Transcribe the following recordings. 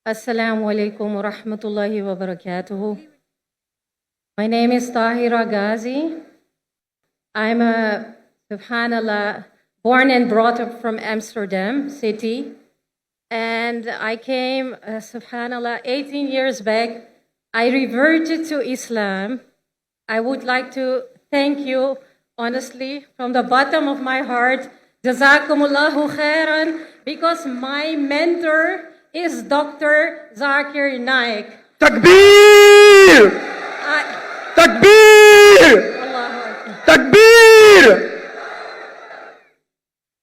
Assalamu alaikum wa rahmatullahi wa barakatuhu. My name is Tahira Ghazi. I'm subhanallah, born and brought up from Amsterdam city. And I came, subhanallah, 18 years back. I reverted to Islam. I would like to thank you, honestly, from the bottom of my heart. Jazakumullahu khairan, because my mentor is Dr. Zakir Naik. Takbir! Takbir! Allahu Akbar. Takbir!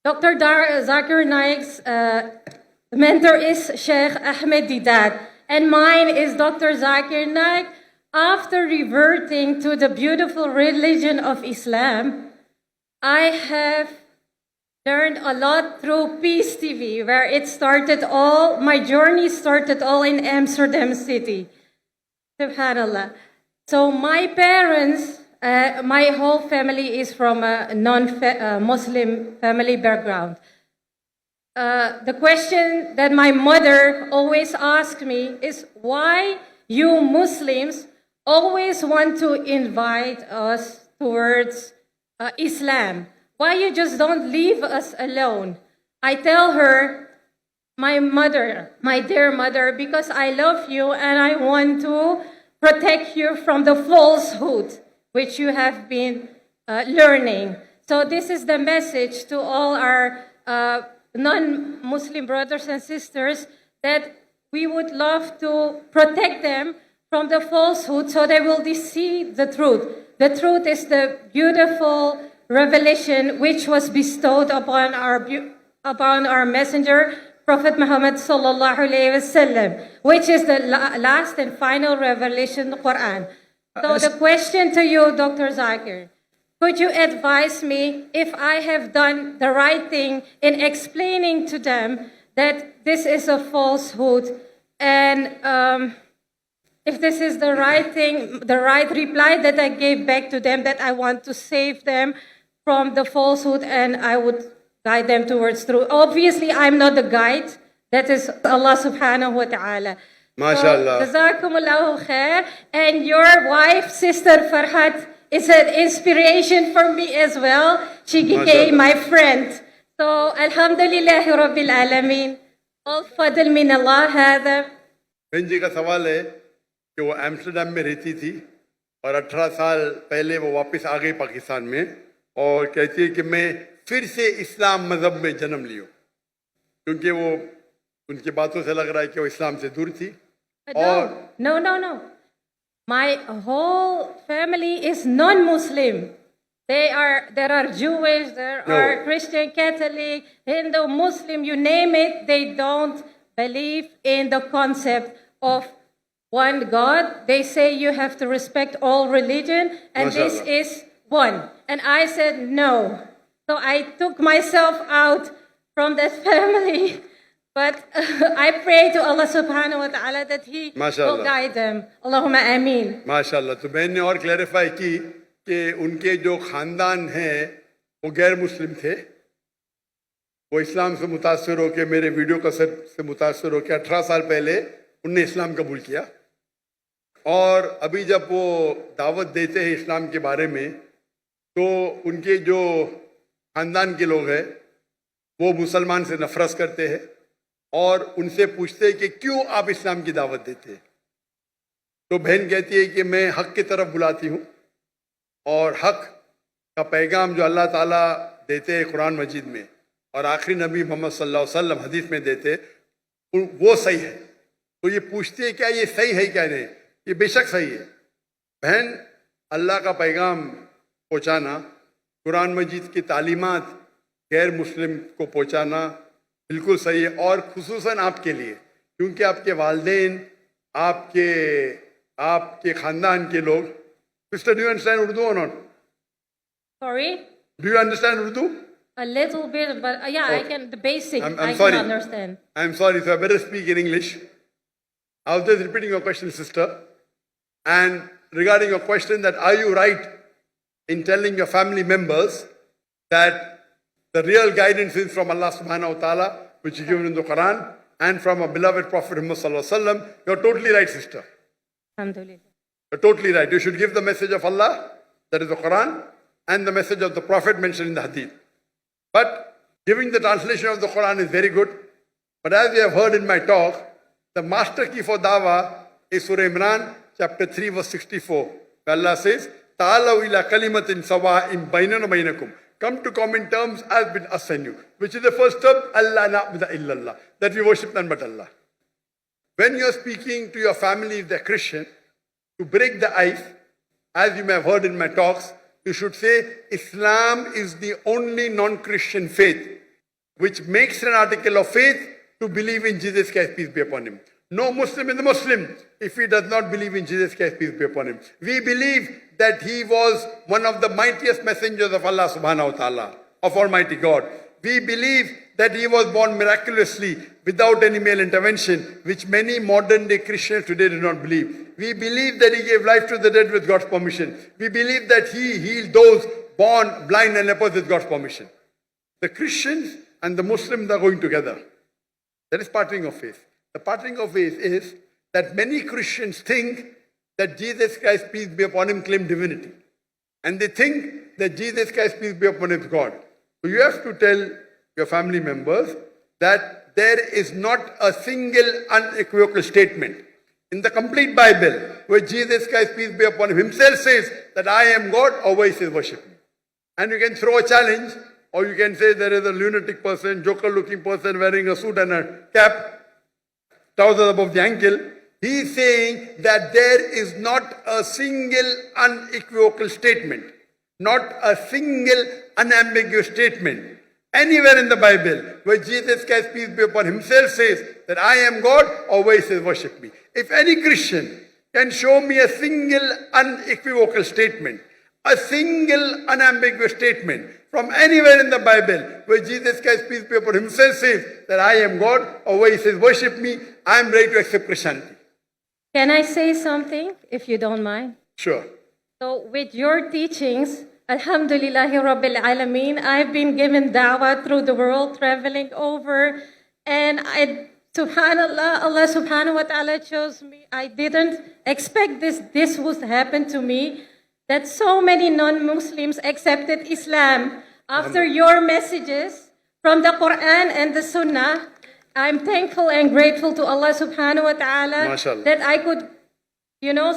Dr. Zakir Naik's mentor is Sheikh Ahmed Didat, and mine is Dr. Zakir Naik. After reverting to the beautiful religion of Islam, I have learned a lot through Peace TV, where it started all, my journey started all in Amsterdam city. Subhanallah. So my parents, my whole family is from a non-Muslim family background. The question that my mother always asked me is, why you Muslims always want to invite us towards Islam? Why you just don't leave us alone? I tell her, my mother, my dear mother, because I love you and I want to protect you from the falsehood which you have been learning. So this is the message to all our non-Muslim brothers and sisters, that we would love to protect them from the falsehood so they will see the truth. The truth is the beautiful revelation which was bestowed upon our messenger, Prophet Muhammad sallallahu alaihi wasallam, which is the last and final revelation, the Quran. So the question to you, Dr. Zakir, could you advise me if I have done the right thing in explaining to them that this is a falsehood, and if this is the right thing, the right reply that I gave back to them, that I want to save them from the falsehood and I would guide them towards truth. Obviously, I'm not the guide. That is Allah subhanahu wa ta'ala. MashaAllah. Jazakumullahu khair. And your wife, Sister Farhat, is an inspiration for me as well. She became my friend. So, alhamdulillahi rabbil alameen. All fadl min Allah hada. बहन जी का सवाल है कि वो Amsterdam में रहती थी और 18 साल पहले वो वापस आ गई पाकिस्तान में और कहती है कि मैं फिर से इस्लाम मजहब में जन्म लियो, क्योंकि वो उनकी बातों से लग रहा है कि वो इस्लाम से दूर थी. No. My whole family is non-Muslim. There are Jewish, there are Christian, Catholic, Hindu, Muslim, you name it. They don't believe in the concept of one God. They say you have to respect all religion, and this is one. And I said no. So I took myself out from that family. But I pray to Allah subhanahu wa ta'ala that He will guide them. Allahumma ameen. माशाल्लाह. तो बहन ने और clarify की कि उनके जो खानदान हैं वो गैर मुस्लिम थे, वो इस्लाम से मुतासर होकर, मेरे वीडियो कसर से मुतासर होकर 18 साल पहले उनने इस्लाम कबूल किया. और अभी जब वो दावत देते हैं इस्लाम के बारे में, तो उनके जो खानदान के लोग हैं वो मुसलमान से नफरत करते हैं और उनसे पूछते हैं कि क्यों आप इस्लाम की दावत देते हैं. तो बहन कहती है कि मैं हक़ की तरफ बुलाती हूँ और हक़ का पैगाम जो अल्लाह ताला देते हैं कुरान मजीद में और आखिरी नबी मोहम्मद सल्लल्लाहु अलैहि वसल्लम हदीस में देते, वो सही है. तो ये पूछते हैं क्या ये सही है क्या नहीं. ये बेशक सही है. बहन, अल्लाह का पैगाम पहुँचाना, कुरान मजीद की तालीमात गैर मुस्लिम को पहुँचाना बिल्कुल सही है, और खुसूसन आपके लिए, क्योंकि आपके वालिदैन, आपके ख़ानदान के लोग. Sister, do you understand Urdu और not? Sorry? Do you understand Urdu? A little bit, but yeah, I can, the basic, I sorry. can understand. I'm sorry, so I better speak in English. I was just repeating your question, sister. And regarding your question, that are you right in telling your family members that the real guidance is from Allah subhanahu wa ta'ala, which is given in the Quran, and from a beloved Prophet Muhammad sallallahu alaihi wasallam. You're totally right, sister. Alhamdulillah. You're totally right. You should give the message of Allah, that is the Quran, and the message of the Prophet mentioned in the Hadith. But giving the translation of the Quran is very good. But as you have heard in my talk, the master key for dawah is Surah Imran, chapter 3, verse 64. Where Allah says, Ta'alaw ila kalimatin sawa'in bainana bainakum. Come to common terms as between us and you. Which is the first term, Allah na'budu illallah. That we worship none but Allah. When you are speaking to your family, if they're Christian, to break the ice, as you may have heard in my talks, you should say, Islam is the only non-Christian faith which makes an article of faith to believe in Jesus Christ, peace be upon him. No Muslim is a Muslim if he does not believe in Jesus Christ, peace be upon him. We believe that he was one of the mightiest messengers of Allah subhanahu wa ta'ala, of Almighty God. We believe that he was born miraculously without any male intervention, which many modern day Christians today do not believe. We believe that he gave life to the dead with God's permission. We believe that he healed those born blind and lepers with God's permission. The Christians and the Muslims are going together. That is parting of faith. The parting of faith is that many Christians think that Jesus Christ, peace be upon him, claimed divinity. And they think that Jesus Christ, peace be upon him, is God. So you have to tell your family members that there is not a single unequivocal statement in the complete Bible where Jesus Christ, peace be upon him, himself says that I am God, or where he says worship me. And you can throw a challenge, or you can say there is a lunatic person, joker looking person wearing a suit and a cap, trousers above the ankle. He is saying that there is not a single unequivocal statement, not a single unambiguous statement anywhere in the Bible where Jesus Christ, peace be upon him, himself says that I am God, or where he says worship me. If any Christian can show me a single unequivocal statement, a single unambiguous statement from anywhere in the Bible where Jesus Christ, peace be upon him, himself says that I am God, or where he says worship me, I am ready to accept Christianity. Can I say something, if you don't mind? Sure. So with your teachings, Alhamdulillahi Rabbil Alameen, I've been given dawah through the world, traveling over, and subhanallah, Allah subhanahu wa ta'ala chose me. I didn't expect this would happen to me, that so many non-Muslims accepted Islam after your messages from the Quran and the Sunnah. I'm thankful and grateful to Allah subhanahu wa ta'ala MashaAllah. that I could,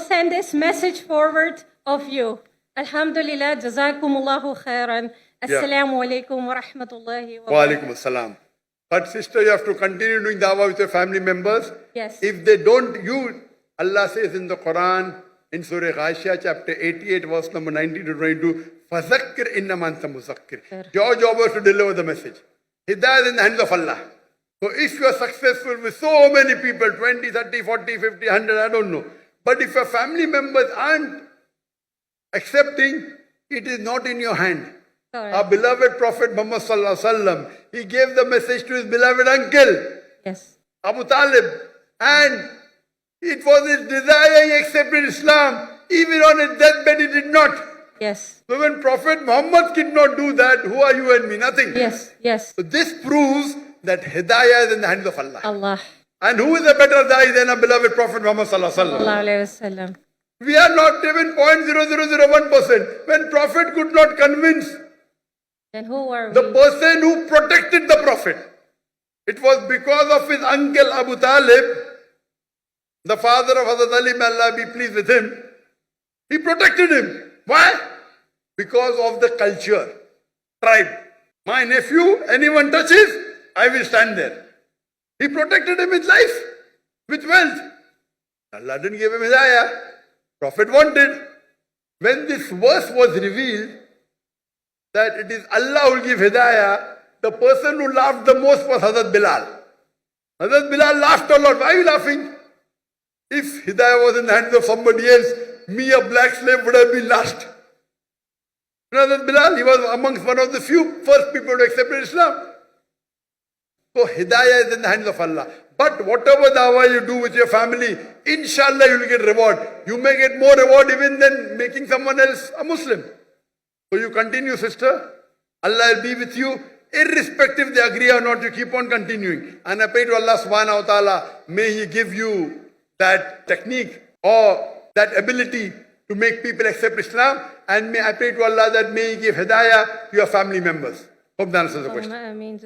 send this message forward of you. Alhamdulillah, jazakumullahu khairan. Assalamu alaikum wa rahmatullahi wa Wa alaikum assalam. But sister, you have to continue doing dawah with your family members. Yes. If they don't, Allah says in the Quran, in Surah Ghashiyah, chapter 88, verse number 19 to 22, فَذَكِّرْ إِنَّمَا أَنْتَ مُذَكِّرْ. Your job is to deliver the message. Hidayah is in the hands of Allah. So if you are successful with so many people, 20, 30, 40, 50, 100, I don't know. But if your family members aren't accepting, it is not in your hand. Correct. Our beloved Prophet Muhammad sallallahu alaihi wasallam, he gave the message to his beloved uncle, Yes. Abu Talib, and it was his desire he accepted Islam. Even on his deathbed he did not. Yes. So when Prophet Muhammad did not do that, who are you and me? Nothing. Yes. Yes. So this proves that Hidayah is in the hands of Allah. Allah. And who is a better Da'i than our beloved Prophet Muhammad sallallahu alaihi wasallam? Sallallahu alayhi wasallam. We are not even 0.0001%. When Prophet could not convince Then who are the we? person who protected the Prophet, it was because of his uncle Abu Talib, the father of Hazrat Ali, may Allah be pleased with him. He protected him. Why? Because of the culture, tribe. My nephew, anyone touches, I will stand there. He protected him with life, with wealth. Allah didn't give him hidayah. Prophet wanted. When this verse was revealed, that it is Allah who will give hidayah, the person who laughed the most was Hazrat Bilal. Hazrat Bilal laughed a lot. Why are you laughing? If hidayah was in the hands of somebody else, me, a black slave, would have been last. Hazrat Bilal, he was amongst one of the few first people to accept Islam. So hidayah is in the hands of Allah. But whatever dawah you do with your family, inshallah you will get reward. You may get more reward even than making someone else a Muslim. So you continue, sister. Allah will be with you. irrespective they agree or not, you keep on continuing. And I pray to Allah subhanahu wa ta'ala, may He give you that technique or that ability to make people accept Islam. And may I pray to Allah that may He give hidayah to your family members. Hope that answers the question. Ameen.